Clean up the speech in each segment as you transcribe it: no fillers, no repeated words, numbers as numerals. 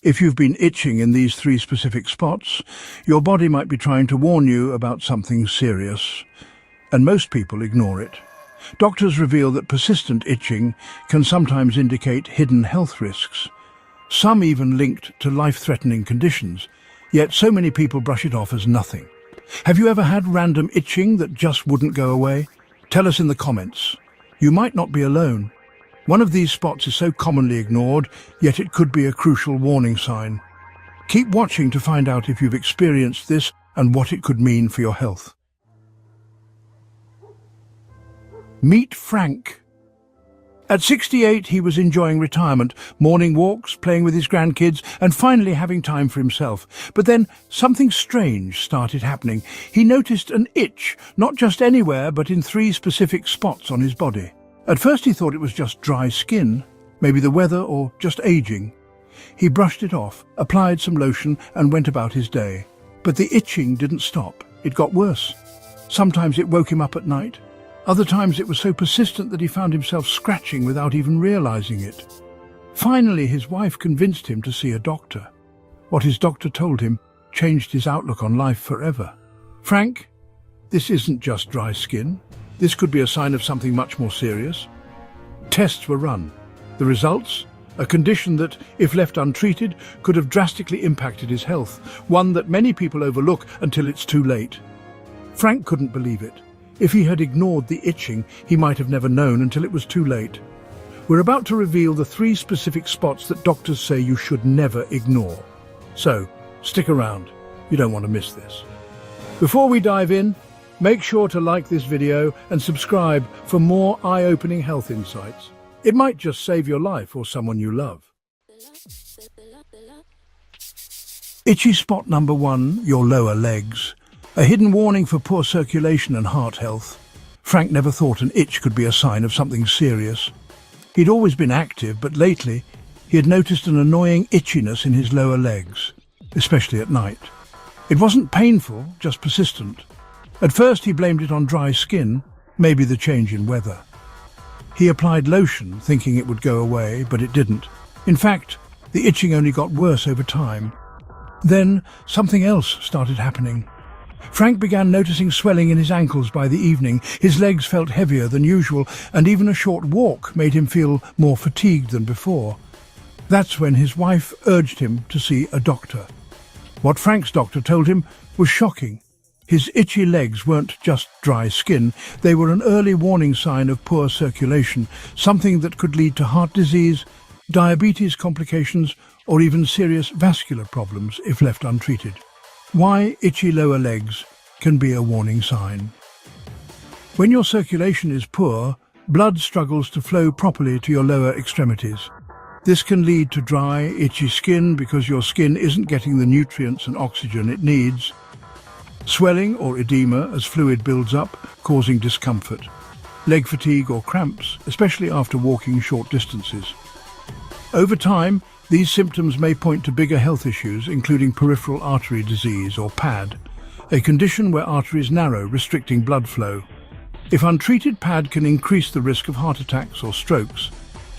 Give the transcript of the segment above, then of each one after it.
If you've been itching in these three specific spots, your body might be trying to warn you about something serious, and most people ignore it. Doctors reveal that persistent itching can sometimes indicate hidden health risks, some even linked to life-threatening conditions, yet so many people brush it off as nothing. Have you ever had random itching that just wouldn't go away? Tell us in the comments. You might not be alone. One of these spots is so commonly ignored, yet it could be a crucial warning sign. Keep watching to find out if you've experienced this and what it could mean for your health. Meet Frank. At 68, he was enjoying retirement, morning walks, playing with his grandkids, and finally having time for himself. But then something strange started happening. He noticed an itch, not just anywhere, but in three specific spots on his body. At first he thought it was just dry skin, maybe the weather or just aging. He brushed it off, applied some lotion, and went about his day. But the itching didn't stop. It got worse. Sometimes it woke him up at night. Other times it was so persistent that he found himself scratching without even realizing it. Finally, his wife convinced him to see a doctor. What his doctor told him changed his outlook on life forever. "Frank, this isn't just dry skin. This could be a sign of something much more serious." Tests were run. The results? A condition that, if left untreated, could have drastically impacted his health, one that many people overlook until it's too late. Frank couldn't believe it. If he had ignored the itching, he might have never known until it was too late. We're about to reveal the three specific spots that doctors say you should never ignore. So, stick around. You don't want to miss this. Before we dive in, make sure to like this video and subscribe for more eye-opening health insights. It might just save your life or someone you love. Itchy spot number 1, your lower legs. A hidden warning for poor circulation and heart health. Frank never thought an itch could be a sign of something serious. He'd always been active, but lately he had noticed an annoying itchiness in his lower legs, especially at night. It wasn't painful, just persistent. At first he blamed it on dry skin, maybe the change in weather. He applied lotion, thinking it would go away, but it didn't. In fact, the itching only got worse over time. Then something else started happening. Frank began noticing swelling in his ankles by the evening. His legs felt heavier than usual, and even a short walk made him feel more fatigued than before. That's when his wife urged him to see a doctor. What Frank's doctor told him was shocking. His itchy legs weren't just dry skin, they were an early warning sign of poor circulation, something that could lead to heart disease, diabetes complications, or even serious vascular problems if left untreated. Why itchy lower legs can be a warning sign. When your circulation is poor, blood struggles to flow properly to your lower extremities. This can lead to dry, itchy skin because your skin isn't getting the nutrients and oxygen it needs. Swelling or edema as fluid builds up, causing discomfort. Leg fatigue or cramps, especially after walking short distances. Over time, these symptoms may point to bigger health issues, including peripheral artery disease or PAD, a condition where arteries narrow, restricting blood flow. If untreated, PAD can increase the risk of heart attacks or strokes.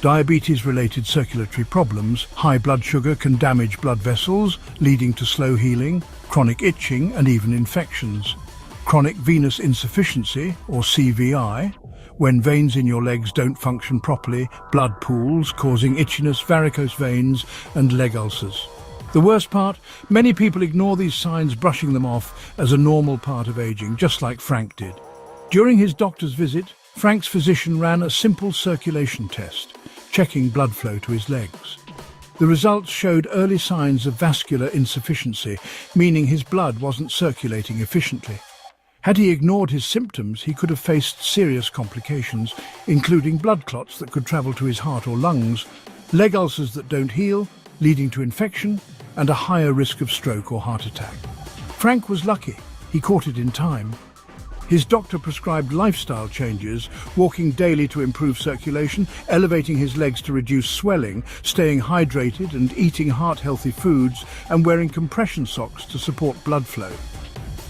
Diabetes-related circulatory problems, high blood sugar can damage blood vessels, leading to slow healing, chronic itching, and even infections. Chronic venous insufficiency, or CVI, when veins in your legs don't function properly, blood pools, causing itchiness, varicose veins, and leg ulcers. The worst part? Many people ignore these signs, brushing them off as a normal part of aging, just like Frank did. During his doctor's visit, Frank's physician ran a simple circulation test, checking blood flow to his legs. The results showed early signs of vascular insufficiency, meaning his blood wasn't circulating efficiently. Had he ignored his symptoms, he could have faced serious complications, including blood clots that could travel to his heart or lungs, leg ulcers that don't heal, leading to infection, and a higher risk of stroke or heart attack. Frank was lucky. He caught it in time. His doctor prescribed lifestyle changes, walking daily to improve circulation, elevating his legs to reduce swelling, staying hydrated and eating heart-healthy foods, and wearing compression socks to support blood flow.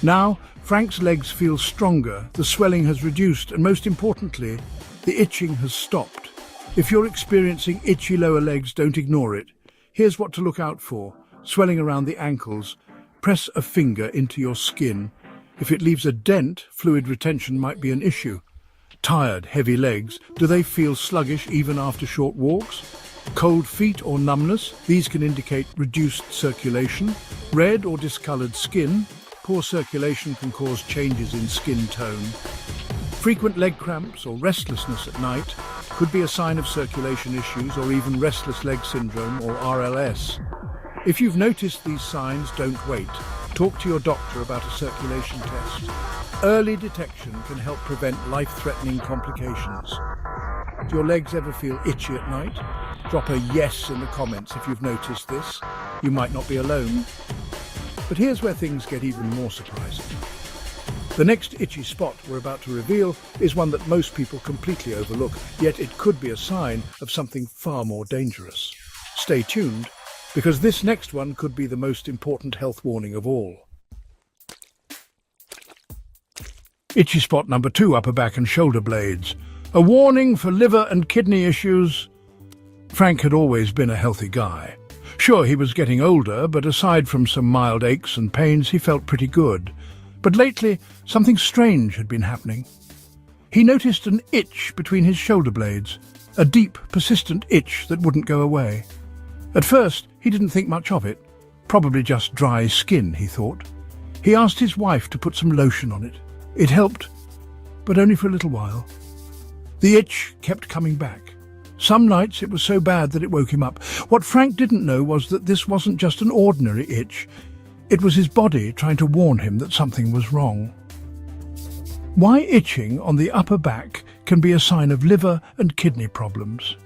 Now, Frank's legs feel stronger, the swelling has reduced, and most importantly, the itching has stopped. If you're experiencing itchy lower legs, don't ignore it. Here's what to look out for. Swelling around the ankles. Press a finger into your skin. If it leaves a dent, fluid retention might be an issue. Tired, heavy legs. Do they feel sluggish even after short walks? Cold feet or numbness. These can indicate reduced circulation. Red or discolored skin. Poor circulation can cause changes in skin tone. Frequent leg cramps or restlessness at night could be a sign of circulation issues or even restless leg syndrome or RLS. If you've noticed these signs, don't wait. Talk to your doctor about a circulation test. Early detection can help prevent life-threatening complications. Do your legs ever feel itchy at night? Drop a yes in the comments if you've noticed this. You might not be alone. But here's where things get even more surprising. The next itchy spot we're about to reveal is one that most people completely overlook, yet it could be a sign of something far more dangerous. Stay tuned, because this next one could be the most important health warning of all. Itchy spot number 2, upper back and shoulder blades. A warning for liver and kidney issues. Frank had always been a healthy guy. Sure, he was getting older, but aside from some mild aches and pains, he felt pretty good. But lately, something strange had been happening. He noticed an itch between his shoulder blades, a deep, persistent itch that wouldn't go away. At first, he didn't think much of it. Probably just dry skin, he thought. He asked his wife to put some lotion on it. It helped, but only for a little while. The itch kept coming back. Some nights it was so bad that it woke him up. What Frank didn't know was that this wasn't just an ordinary itch. It was his body trying to warn him that something was wrong. Why itching on the upper back can be a sign of liver and kidney problems.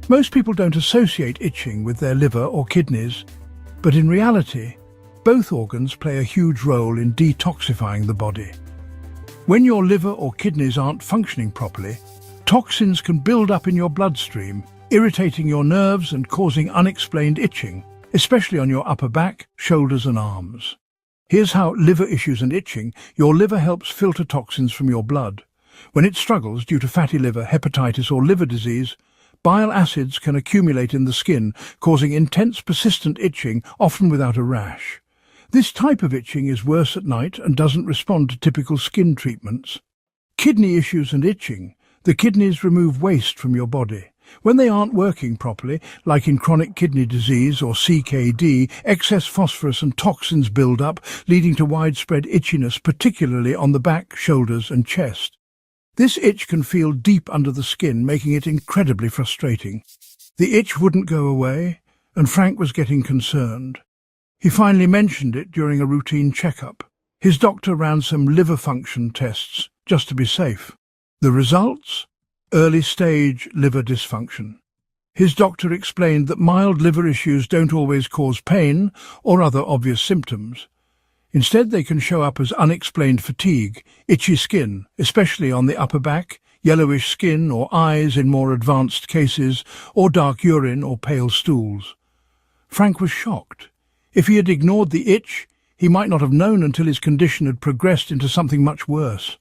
Most people don't associate itching with their liver or kidneys, but in reality, both organs play a huge role in detoxifying the body. When your liver or kidneys aren't functioning properly, toxins can build up in your bloodstream, irritating your nerves and causing unexplained itching, especially on your upper back, shoulders and arms. Here's how liver issues and itching. Your liver helps filter toxins from your blood. When it struggles due to fatty liver, hepatitis or liver disease, bile acids can accumulate in the skin, causing intense persistent itching, often without a rash. This type of itching is worse at night and doesn't respond to typical skin treatments. Kidney issues and itching. The kidneys remove waste from your body. When they aren't working properly, like in chronic kidney disease or CKD, excess phosphorus and toxins build up, leading to widespread itchiness, particularly on the back, shoulders and chest. This itch can feel deep under the skin, making it incredibly frustrating. The itch wouldn't go away, and Frank was getting concerned. He finally mentioned it during a routine checkup. His doctor ran some liver function tests, just to be safe. The results? Early-stage liver dysfunction. His doctor explained that mild liver issues don't always cause pain or other obvious symptoms. Instead, they can show up as unexplained fatigue, itchy skin, especially on the upper back, yellowish skin or eyes in more advanced cases, or dark urine or pale stools. Frank was shocked. If he had ignored the itch, he might not have known until his condition had progressed into something much worse.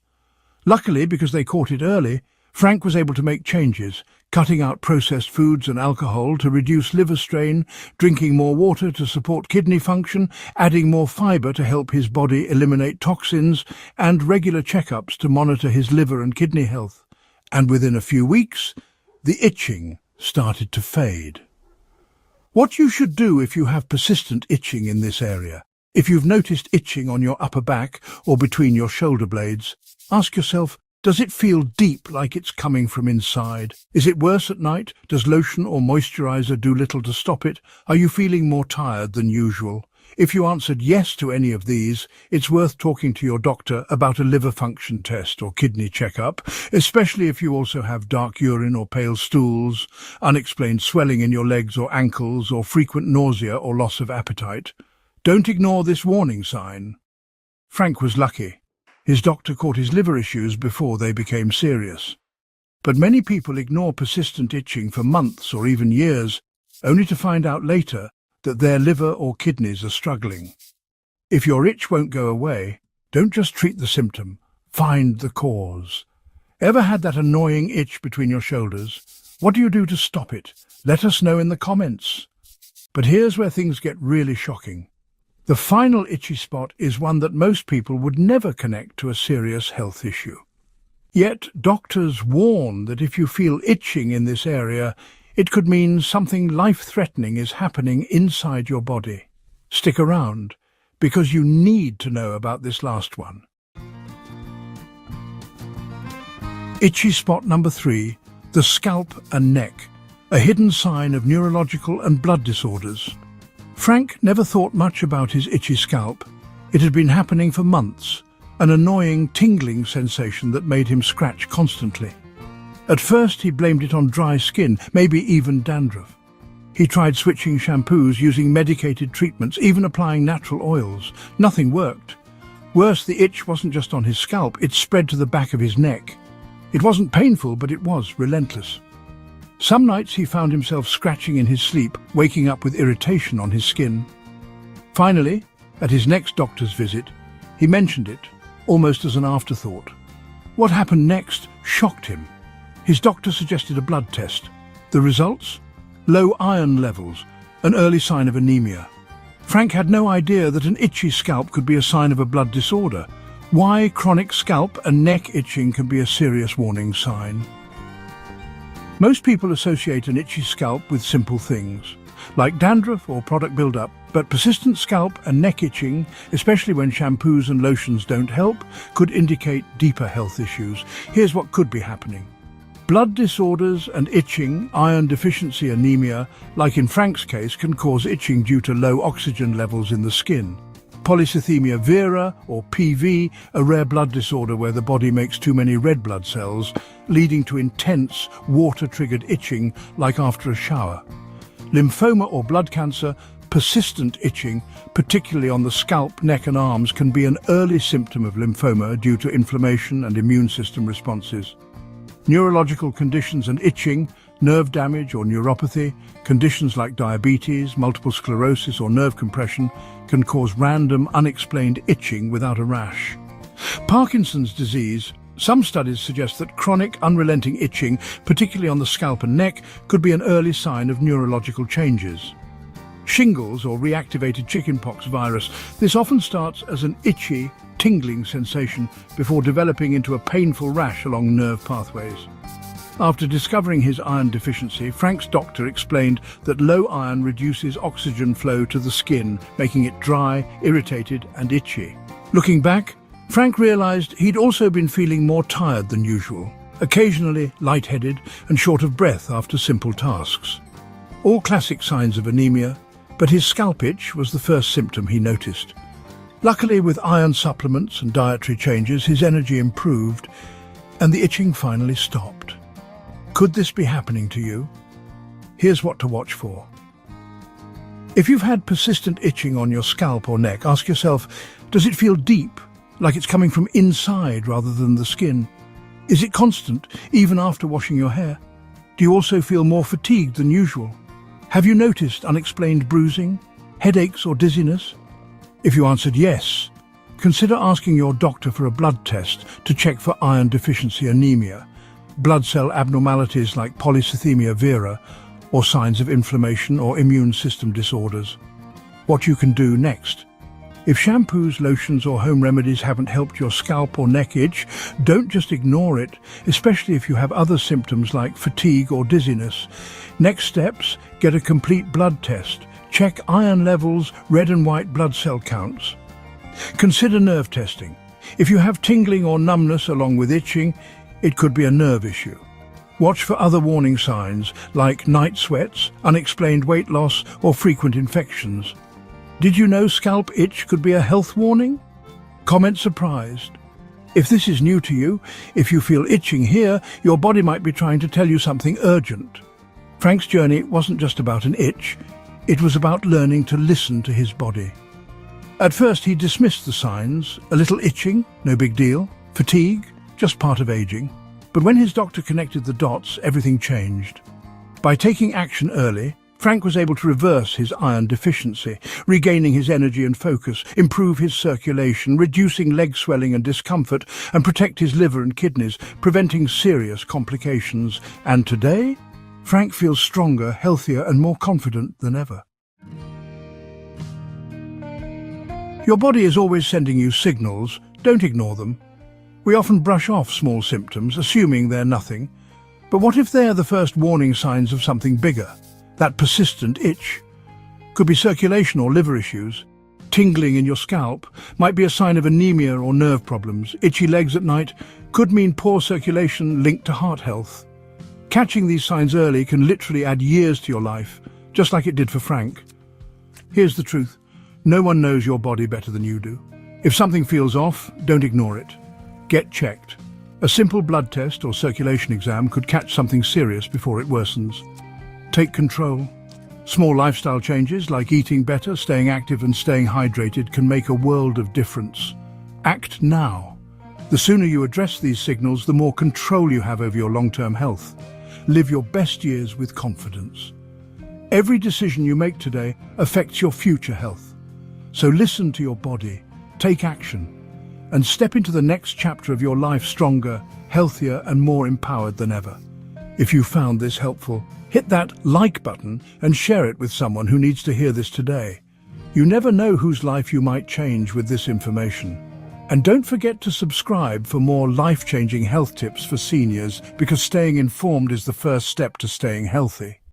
Luckily, because they caught it early, Frank was able to make changes, cutting out processed foods and alcohol to reduce liver strain, drinking more water to support kidney function, adding more fibre to help his body eliminate toxins, and regular checkups to monitor his liver and kidney health. And within a few weeks, the itching started to fade. What you should do if you have persistent itching in this area. If you've noticed itching on your upper back or between your shoulder blades, ask yourself, does it feel deep like it's coming from inside? Is it worse at night? Does lotion or moisturizer do little to stop it? Are you feeling more tired than usual? If you answered yes to any of these, it's worth talking to your doctor about a liver function test or kidney checkup, especially if you also have dark urine or pale stools, unexplained swelling in your legs or ankles, or frequent nausea or loss of appetite. Don't ignore this warning sign. Frank was lucky. His doctor caught his liver issues before they became serious. But many people ignore persistent itching for months or even years, only to find out later that their liver or kidneys are struggling. If your itch won't go away, don't just treat the symptom, find the cause. Ever had that annoying itch between your shoulders? What do you do to stop it? Let us know in the comments. But here's where things get really shocking. The final itchy spot is one that most people would never connect to a serious health issue. Yet doctors warn that if you feel itching in this area, it could mean something life-threatening is happening inside your body. Stick around, because you need to know about this last one. Itchy spot number 3, the scalp and neck, a hidden sign of neurological and blood disorders. Frank never thought much about his itchy scalp. It had been happening for months, an annoying tingling sensation that made him scratch constantly. At first he blamed it on dry skin, maybe even dandruff. He tried switching shampoos, using medicated treatments, even applying natural oils. Nothing worked. Worse, the itch wasn't just on his scalp, it spread to the back of his neck. It wasn't painful, but it was relentless. Some nights he found himself scratching in his sleep, waking up with irritation on his skin. Finally, at his next doctor's visit, he mentioned it, almost as an afterthought. What happened next shocked him. His doctor suggested a blood test. The results? Low iron levels, an early sign of anemia. Frank had no idea that an itchy scalp could be a sign of a blood disorder. Why chronic scalp and neck itching can be a serious warning sign. Most people associate an itchy scalp with simple things, like dandruff or product buildup, but persistent scalp and neck itching, especially when shampoos and lotions don't help, could indicate deeper health issues. Here's what could be happening. Blood disorders and itching, iron deficiency anemia, like in Frank's case, can cause itching due to low oxygen levels in the skin. Polycythemia vera, or PV, a rare blood disorder where the body makes too many red blood cells, leading to intense, water-triggered itching like after a shower. Lymphoma or blood cancer, persistent itching, particularly on the scalp, neck and arms, can be an early symptom of lymphoma due to inflammation and immune system responses. Neurological conditions and itching, nerve damage or neuropathy, conditions like diabetes, multiple sclerosis or nerve compression can cause random, unexplained itching without a rash. Parkinson's disease. Some studies suggest that chronic, unrelenting itching, particularly on the scalp and neck, could be an early sign of neurological changes. Shingles or reactivated chickenpox virus. This often starts as an itchy, tingling sensation before developing into a painful rash along nerve pathways. After discovering his iron deficiency, Frank's doctor explained that low iron reduces oxygen flow to the skin, making it dry, irritated and itchy. Looking back, Frank realized he'd also been feeling more tired than usual, occasionally lightheaded and short of breath after simple tasks. All classic signs of anemia, but his scalp itch was the first symptom he noticed. Luckily, with iron supplements and dietary changes, his energy improved and the itching finally stopped. Could this be happening to you? Here's what to watch for. If you've had persistent itching on your scalp or neck, ask yourself, does it feel deep, like it's coming from inside rather than the skin? Is it constant, even after washing your hair? Do you also feel more fatigued than usual? Have you noticed unexplained bruising, headaches or dizziness? If you answered yes, consider asking your doctor for a blood test to check for iron deficiency anemia, blood cell abnormalities like polycythemia vera, or signs of inflammation or immune system disorders. What you can do next. If shampoos, lotions or home remedies haven't helped your scalp or neck itch, don't just ignore it, especially if you have other symptoms like fatigue or dizziness. Next steps, get a complete blood test. Check iron levels, red and white blood cell counts. Consider nerve testing. If you have tingling or numbness along with itching, it could be a nerve issue. Watch for other warning signs like night sweats, unexplained weight loss or frequent infections. Did you know scalp itch could be a health warning? Comment surprised. If this is new to you, if you feel itching here, your body might be trying to tell you something urgent. Frank's journey wasn't just about an itch, it was about learning to listen to his body. At first he dismissed the signs, a little itching, no big deal, fatigue, just part of aging. But when his doctor connected the dots, everything changed. By taking action early, Frank was able to reverse his iron deficiency, regaining his energy and focus, improve his circulation, reducing leg swelling and discomfort, and protect his liver and kidneys, preventing serious complications. And today, Frank feels stronger, healthier, and more confident than ever. Your body is always sending you signals. Don't ignore them. We often brush off small symptoms, assuming they're nothing. But what if they're the first warning signs of something bigger? That persistent itch could be circulation or liver issues. Tingling in your scalp might be a sign of anemia or nerve problems. Itchy legs at night could mean poor circulation linked to heart health. Catching these signs early can literally add years to your life, just like it did for Frank. Here's the truth. No one knows your body better than you do. If something feels off, don't ignore it. Get checked. A simple blood test or circulation exam could catch something serious before it worsens. Take control. Small lifestyle changes like eating better, staying active and staying hydrated can make a world of difference. Act now. The sooner you address these signals, the more control you have over your long-term health. Live your best years with confidence. Every decision you make today affects your future health. So listen to your body, take action, and step into the next chapter of your life stronger, healthier, and more empowered than ever. If you found this helpful, hit that like button and share it with someone who needs to hear this today. You never know whose life you might change with this information. And don't forget to subscribe for more life-changing health tips for seniors, because staying informed is the first step to staying healthy.